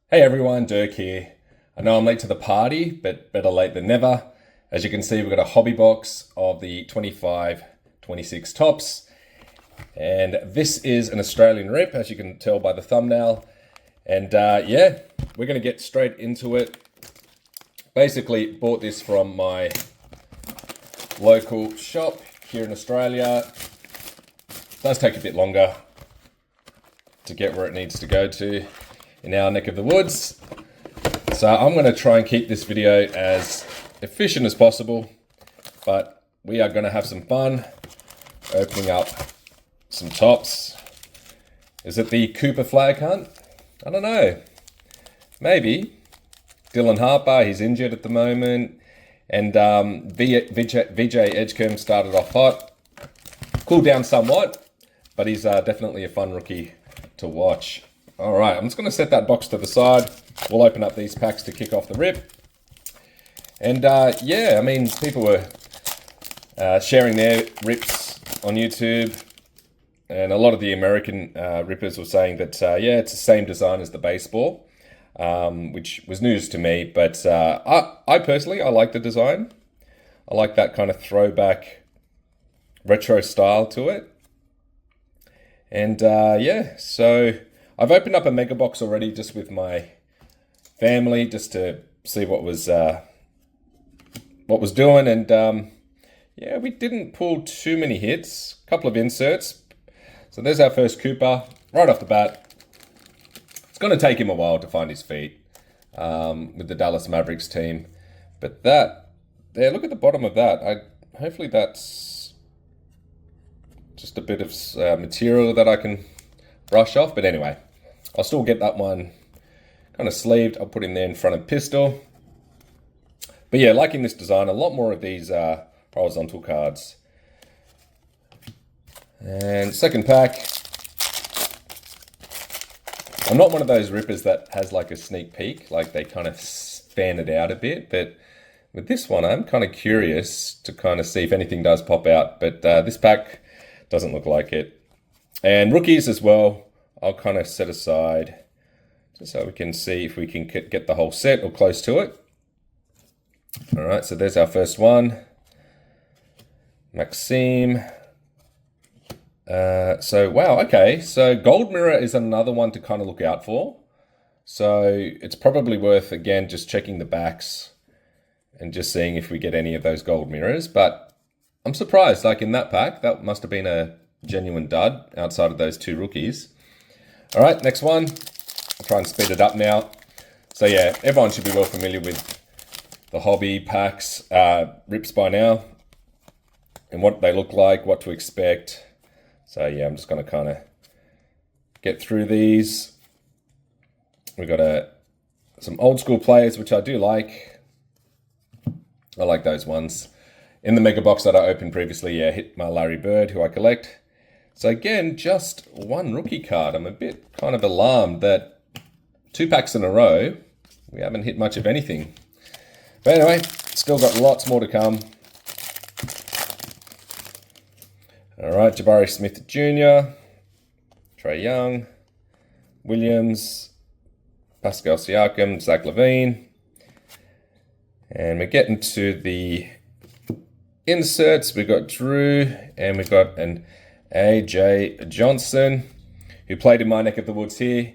Hey everyone, Dirk here. I know I'm late to the party, but better late than never. As you can see, we've got a hobby box of the 25-26 Topps. And this is an Australian rip, as you can tell by the thumbnail. And yeah, we're going to get straight into it. Basically, bought this from my local shop here in Australia. It does take a bit longer to get where it needs to go to in our neck of the woods. So I'm going to try and keep this video as efficient as possible, but we are going to have some fun opening up some Topps. Is it the Cooper flag hunt? I don't know. Maybe. Dylan Harper, he's injured at the moment. And VJ Edgecombe started off hot. Cooled down somewhat, but he's definitely a fun rookie to watch. All right, I'm just going to set that box to the side. We'll open up these packs to kick off the rip. And yeah, I mean, people were sharing their rips on YouTube. And a lot of the American rippers were saying that, yeah, it's the same design as the baseball, which was news to me. But I personally, I like the design. I like that kind of throwback retro style to it. And yeah, so I've opened up a mega box already just with my family, just to see what was doing. And yeah, we didn't pull too many hits, a couple of inserts. So there's our first Cooper right off the bat. It's going to take him a while to find his feet with the Dallas Mavericks team. But that, there, look at the bottom of that. Hopefully that's just a bit of material that I can brush off. But anyway, I'll still get that one kind of sleeved. I'll put him there in front of pistol. But yeah, liking this design. A lot more of these horizontal cards. And second pack. I'm not one of those rippers that has like a sneak peek, like they kind of fan it out a bit. But with this one, I'm kind of curious to kind of see if anything does pop out. But this pack doesn't look like it. And rookies as well, I'll kind of set aside just so we can see if we can get the whole set or close to it. All right, so there's our first one. Maxime. So, wow, okay. So gold mirror is another one to kind of look out for. So it's probably worth, again, just checking the backs and just seeing if we get any of those gold mirrors. But I'm surprised, like in that pack, that must have been a genuine dud outside of those two rookies. All right, next one. I'll try and speed it up now. So yeah, everyone should be well familiar with the hobby packs, rips by now, and what they look like, what to expect. So yeah, I'm just going to kind of get through these. We've got some old school players, which I do like. I like those ones. In the mega box that I opened previously, yeah, hit my Larry Bird, who I collect. So again, just one rookie card. I'm a bit kind of alarmed that 2 packs in a row, we haven't hit much of anything. But anyway, still got lots more to come. All right, Jabari Smith Jr., Trae Young, Williams, Pascal Siakam, Zach LaVine. And we're getting to the inserts. We've got Drew, and we've got an AJ Johnson, who played in my neck of the woods here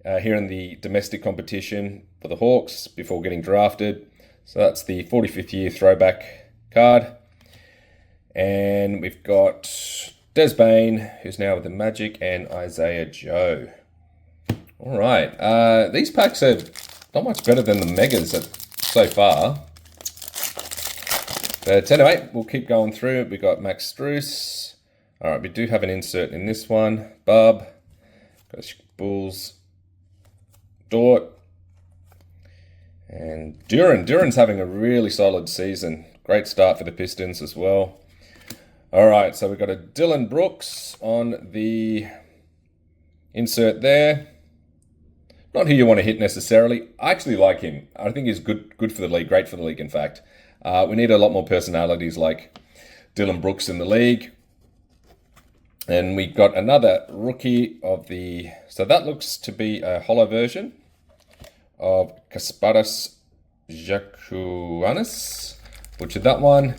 in the domestic competition for the Hawks before getting drafted. So that's the 45th year throwback card. And we've got Des Bane, who's now with the Magic, and Isaiah Joe. All right. These packs are not much better than the Megas so far. But anyway, we'll keep going through. We've got Max Strus. All right, we do have an insert in this one. Bub. Got Bulls. Dort. And Duran. Duran's having a really solid season. Great start for the Pistons as well. All right, so we've got a Dylan Brooks on the insert there. Not who you want to hit necessarily. I actually like him. I think he's good for the league, great for the league, in fact. We need a lot more personalities like Dylan Brooks in the league. And we got another rookie of the... So that looks to be a holo version. of Kasparas Jakuanis. Butchered that one.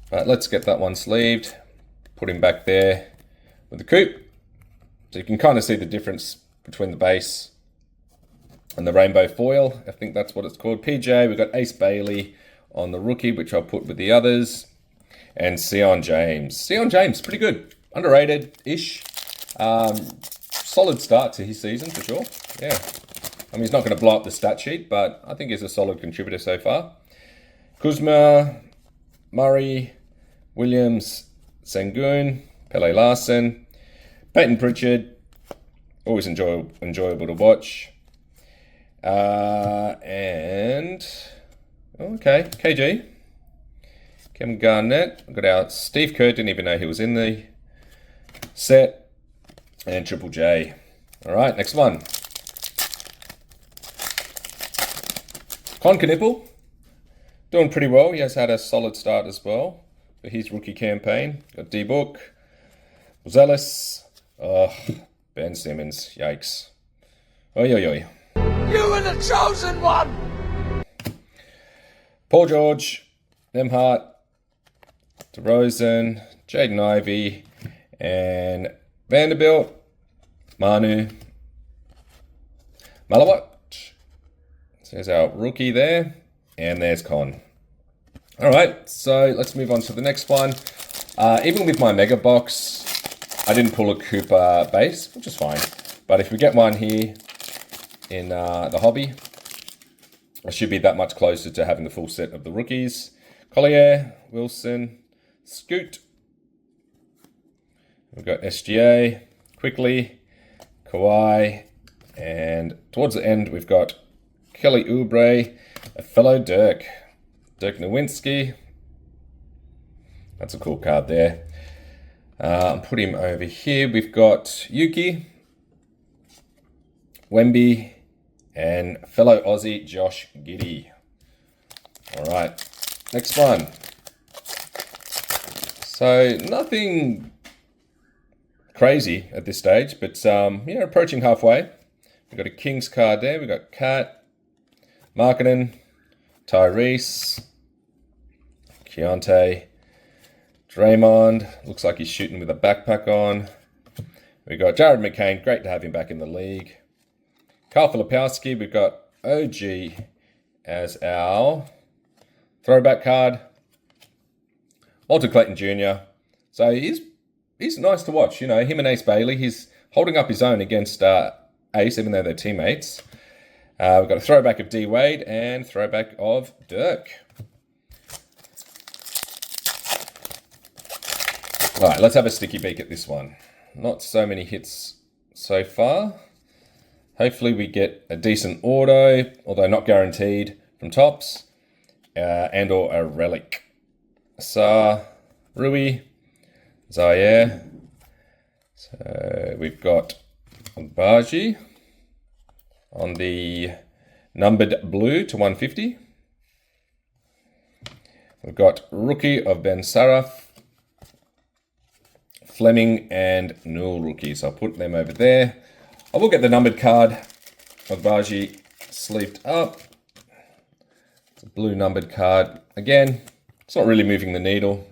But let's get that one sleeved. Put him back there with the coupe. So you can kind of see the difference between the base and the rainbow foil. I think that's what it's called. PJ, we've got Ace Bailey on the rookie, which I'll put with the others. And Sion James. Sion James, pretty good. Underrated-ish. Solid start to his season, for sure. Yeah. I mean, he's not going to blow up the stat sheet, but I think he's a solid contributor so far. Kuzma, Murray, Williams, Sengun, Pele Larson, Peyton Pritchard. Always enjoyable to watch. And... okay, KG. Kevin Garnett. We've got our Steve Kerr, didn't even know he was in the set. And Triple J. All right, next one. Con Knipple. Doing pretty well. He has had a solid start as well for his rookie campaign. Got D-Book. Zealous. Oh, Ben Simmons. Yikes. Oi, oi, oi. You were the chosen one! Paul George. Nemhart. DeRozan. Jaden Ivey. And Vanderbilt. Manu. Malawat. So there's our rookie there. And there's Con. All right, so let's move on to the next one. Even with my mega box, I didn't pull a Cooper base, which is fine. But if we get one here in the hobby, I should be that much closer to having the full set of the rookies. Collier, Wilson, Scoot. We've got SGA, Quickly, Kawhi, and towards the end we've got Kelly Oubre, a fellow Dirk Nowitzki. That's a cool card there. I'll put him over here. We've got Yuki, Wemby, and fellow Aussie Josh Giddey. All right, next one. So nothing crazy at this stage, but approaching halfway. We've got a Kings card there. We've got Kat, Markkanen, Tyrese, Keontae, Draymond. Looks like he's shooting with a backpack on. We've got Jared McCain. Great to have him back in the league. Carl Filipowski. We've got OG as our throwback card. Walter Clayton Jr. So he's nice to watch. You know, him and Ace Bailey. He's holding up his own against Ace, even though they're teammates. We've got a throwback of D Wade and throwback of Dirk. All right, let's have a sticky beak at this one. Not so many hits so far. Hopefully we get a decent auto, although not guaranteed, from Topps, and or a relic. Rui, Zaire. So we've got Baji on the numbered blue to 150. We've got rookie of Ben Saraf, Fleming, and Newell rookies. I'll put them over there. I will get the numbered card of Baji sleeved up. It's a blue numbered card. Again, it's not really moving the needle.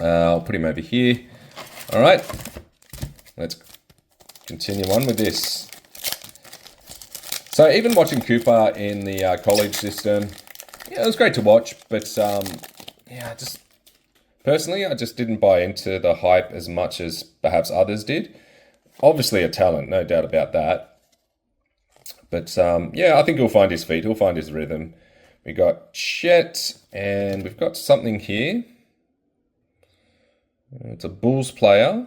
I'll put him over here. All right, let's continue on with this. So even watching Cooper in the college system, yeah, it was great to watch, but just personally, I just didn't buy into the hype as much as perhaps others did. Obviously a talent, no doubt about that. But I think he'll find his feet, he'll find his rhythm. We got Chet, and we've got something here. It's a Bulls player.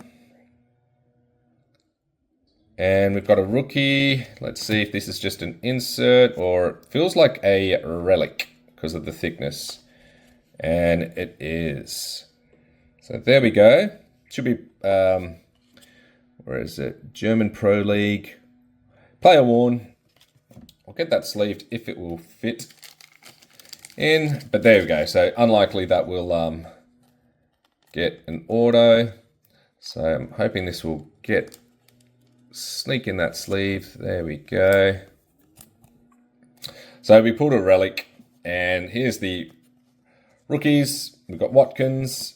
And we've got a rookie. Let's see if this is just an insert or it feels like a relic because of the thickness. And it is. So there we go. Should be, where is it? German Pro League. Player worn. I'll get that sleeved if it will fit in. But there we go. So unlikely that will get an auto. So I'm hoping this will sneak in that sleeve. There we go. So we pulled a relic, and here's the rookies. We've got Watkins,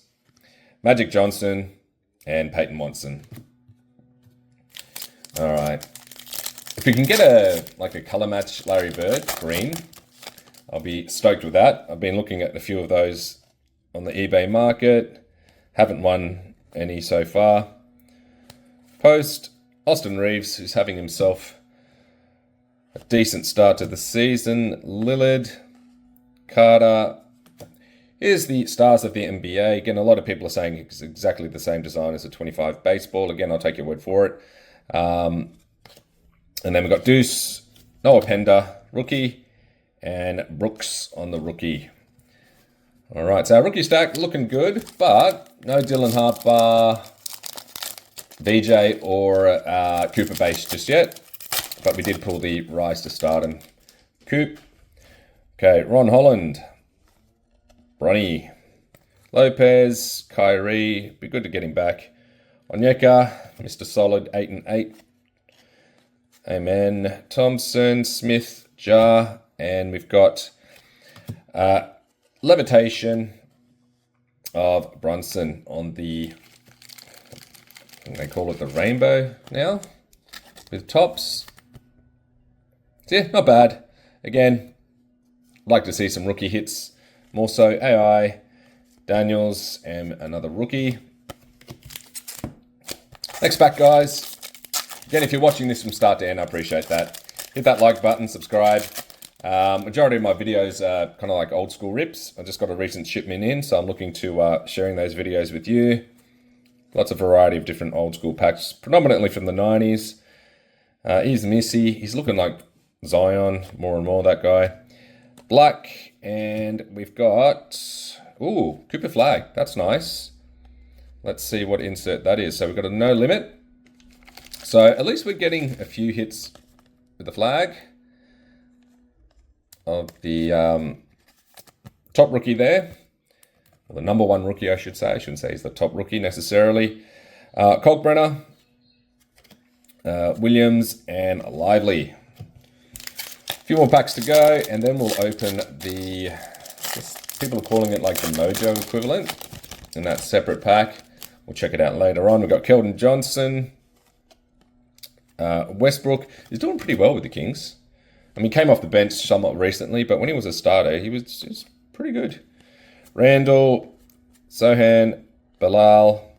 Magic Johnson, and Peyton Watson. All right. If we can get a color match Larry Bird green, I'll be stoked with that. I've been looking at a few of those on the eBay market. Haven't won any so far. Post, Austin Reeves, who's having himself a decent start to the season. Lillard, Carter. Here's the stars of the NBA. Again, a lot of people are saying it's exactly the same design as a 25 baseball. Again, I'll take your word for it. And then we've got Deuce, Noah Pender, rookie, and Brooks on the rookie. All right, so our rookie stack looking good, but no Dylan Harper, VJ, or Cooper base just yet. But we did pull the Rise to Start and Coop. Okay, Ron Holland, Bronny, Lopez, Kyrie. Be good to get him back. Onyeka, Mr. Solid, 8 and 8. Amen. Thompson, Smith, Jar, and we've got Levitation of Brunson on the, I think they call it the rainbow now, with Topps. So yeah, not bad. Again, I'd like to see some rookie hits. More so AI, Daniels, and another rookie. Next pack, guys. Again, if you're watching this from start to end, I appreciate that. Hit that like button, subscribe. Majority of my videos are kind of like old school rips. I just got a recent shipment in, so I'm looking to sharing those videos with you. Lots of variety of different old school packs, predominantly from the 90s. Here's Missy. He's looking like Zion more and more, that guy. Black, and we've got, ooh, Cooper Flag. That's nice. Let's see what insert that is. So we've got a no limit. So at least we're getting a few hits with the flag of the top rookie there. Well, the number one rookie, I should say. I shouldn't say he's the top rookie necessarily. Kalkbrenner, Williams, and Lively. A few more packs to go, and then we'll open the, people are calling it like the Mojo equivalent in that separate pack. We'll check it out later on. We've got Keldon Johnson. Westbrook is doing pretty well with the Kings. I mean, he came off the bench somewhat recently, but when he was a starter, he was pretty good. Randall, Sohan, Bilal.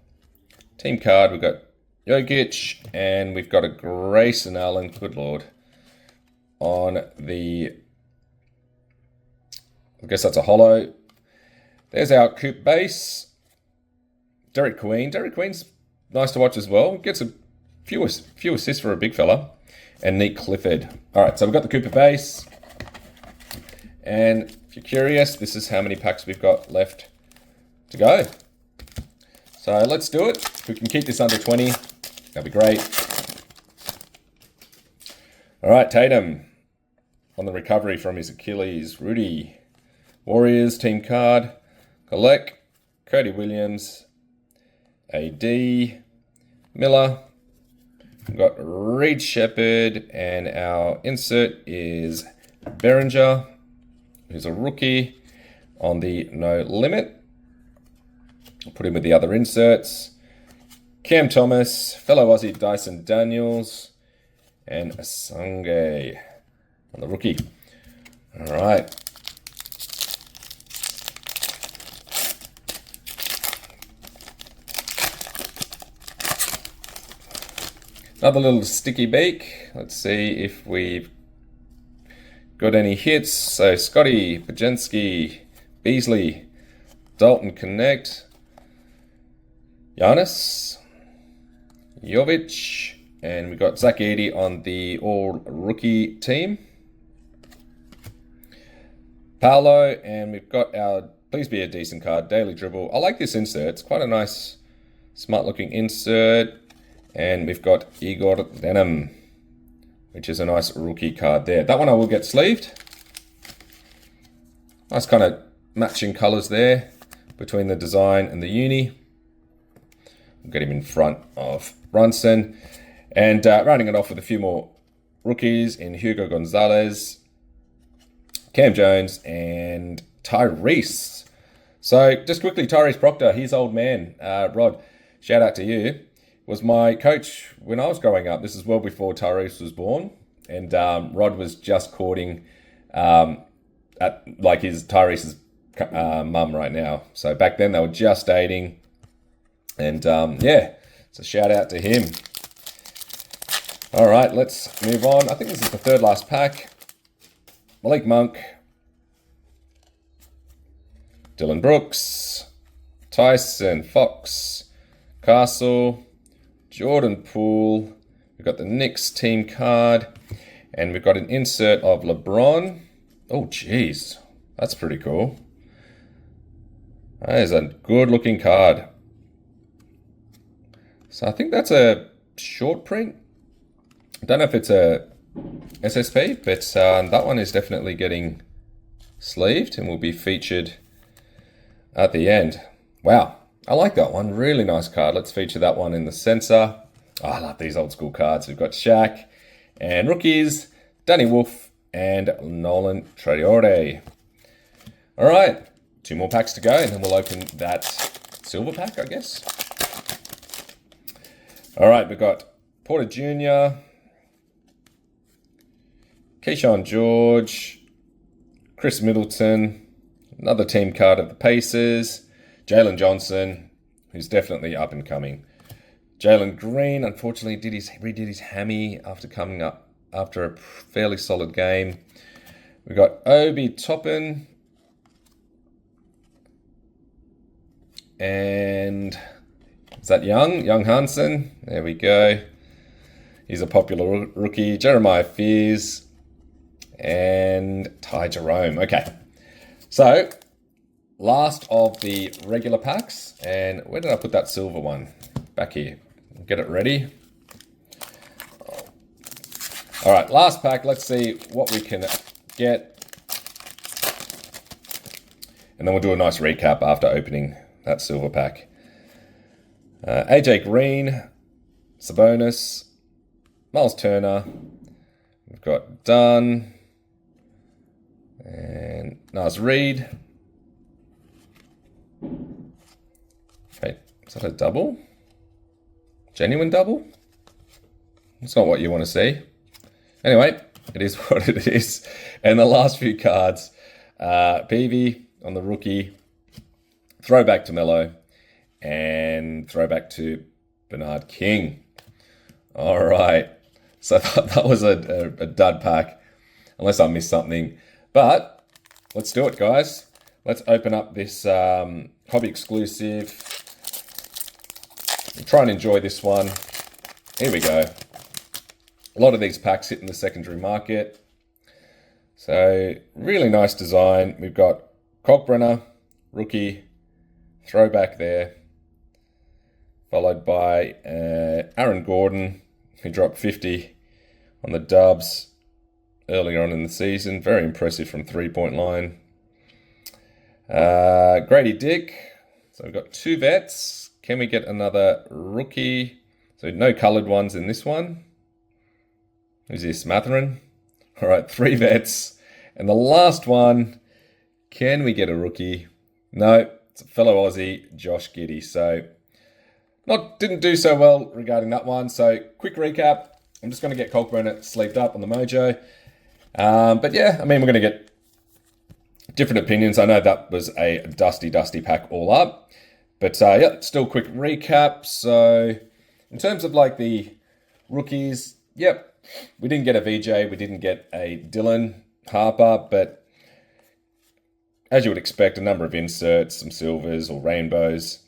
Team card, we've got Jokic, and we've got a Grayson Allen, good lord, on the, I guess that's a holo. There's our Coop base. Derek Queen. Derek Queen's nice to watch as well. Gets a few assists for a big fella. And Nick Clifford. All right, so we've got the Cooper base. And if you're curious, this is how many packs we've got left to go. So let's do it. If we can keep this under 20, that'd be great. All right, Tatum on the recovery from his Achilles. Rudy, Warriors, team card. Kolek, Cody Williams, AD, Miller. We've got Reed Shepherd, and our insert is Behringer, who's a rookie on the no limit. I'll put him with the other inserts. Cam Thomas, fellow Aussie Dyson Daniels, and Asange on the rookie. All right. Another little sticky beak. Let's see if we've got any hits. So Scotty, Pajenski, Beasley, Dalton Connect, Giannis, Jovic, and we've got Zach Edey on the all-rookie team. Paolo, and we've got our, please be a decent card, Daily Dribble. I like this insert. It's quite a nice, smart-looking insert. And we've got Igor Denim, which is a nice rookie card there. That one I will get sleeved. Nice kind of matching colors there between the design and the uni. We'll get him in front of Brunson. And rounding it off with a few more rookies in Hugo Gonzalez, Cam Jones, and Tyrese. So just quickly, Tyrese Proctor, his old man, Rod, shout out to you, was my coach when I was growing up. This is well before Tyrese was born. And Rod was just courting Tyrese's mum right now. So back then they were just dating. And so shout out to him. All right, let's move on. I think this is the third last pack. Malik Monk, Dylan Brooks, Tyson Fox, Castle, Jordan Poole. We've got the Knicks team card, and we've got an insert of LeBron. Oh, geez, that's pretty cool. That is a good-looking card. So I think that's a short print. I don't know if it's a SSP, but that one is definitely getting sleeved and will be featured at the end. Wow, I like that one. Really nice card. Let's feature that one in the censor. Oh, I love these old school cards. We've got Shaq and rookies, Danny Wolf and Nolan Traore. All right, 2 more packs to go, and then we'll open that silver pack, I guess. All right, we've got Porter Jr., Keyshawn George, Chris Middleton, another team card of the Pacers, Jalen Johnson, who's definitely up and coming. Jalen Green, unfortunately, redid his hammy after coming up after a fairly solid game. We've got Obi Toppin, and is that Young Hansen? There we go. He's a popular rookie. Jeremiah Fears and Ty Jerome. Okay, so last of the regular packs, and where did I put that silver one? Back here. Get it ready. All right, last pack. Let's see what we can get, and then we'll do a nice recap after opening that silver pack. AJ Green, Sabonis, Miles Turner. We've got Dunn and Naz Reid. Wait, is that a double? Genuine double? It's not what you want to see. Anyway, it is what it is. And the last few cards, Peavy on the rookie, throwback to Melo, and throwback to Bernard King. All right. So that was a dud pack, unless I missed something. But let's do it, guys. Let's open up this hobby exclusive. We'll try and enjoy this one. Here we go. A lot of these packs hit in the secondary market. So really nice design. We've got Kalkbrenner, rookie, throwback there. Followed by Aaron Gordon, who dropped 50 on the Dubs earlier on in the season. Very impressive from three-point line. Grady Dick. So we've got 2 vets. Can we get another rookie? So no coloured ones in this one. Who's this? Matherin. All right, 3 vets. And the last one, can we get a rookie? No, it's a fellow Aussie, Josh Giddey. So didn't do so well regarding that one. So quick recap. I'm just going to get Kalkbrenner sleeved up on the Mojo. But yeah, I mean, we're going to get different opinions. I know that was a dusty pack all up. But yeah, still quick recap. So in terms of like the rookies, yep, we didn't get a VJ. We didn't get a Dylan Harper. But as you would expect, a number of inserts, some silvers or rainbows.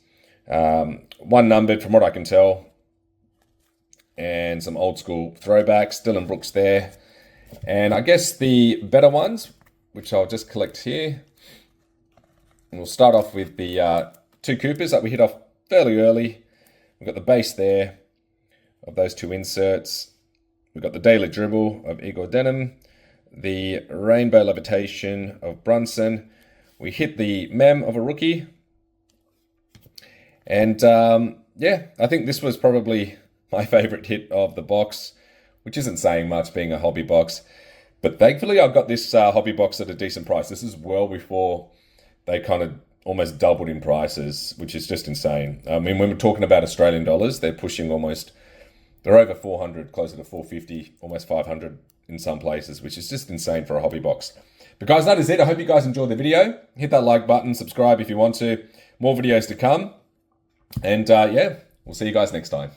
1 numbered from what I can tell. And some old school throwbacks. Dylan Brooks there. And I guess the better ones, which I'll just collect here. And we'll start off with the 2 Coopers that we hit off fairly early. We've got the base there of those 2 inserts. We've got the Daily Dribble of Igor Denham. The Rainbow Levitation of Brunson. We hit the Mem of a rookie. And yeah, I think this was probably my favorite hit of the box, which isn't saying much being a hobby box. But thankfully, I got this hobby box at a decent price. This is well before they kind of almost doubled in prices, which is just insane. I mean, when we're talking about Australian dollars, they're pushing almost, they're over 400, closer to 450, almost 500 in some places, which is just insane for a hobby box. But guys, that is it. I hope you guys enjoyed the video. Hit that like button, subscribe if you want to. More videos to come. And yeah, we'll see you guys next time.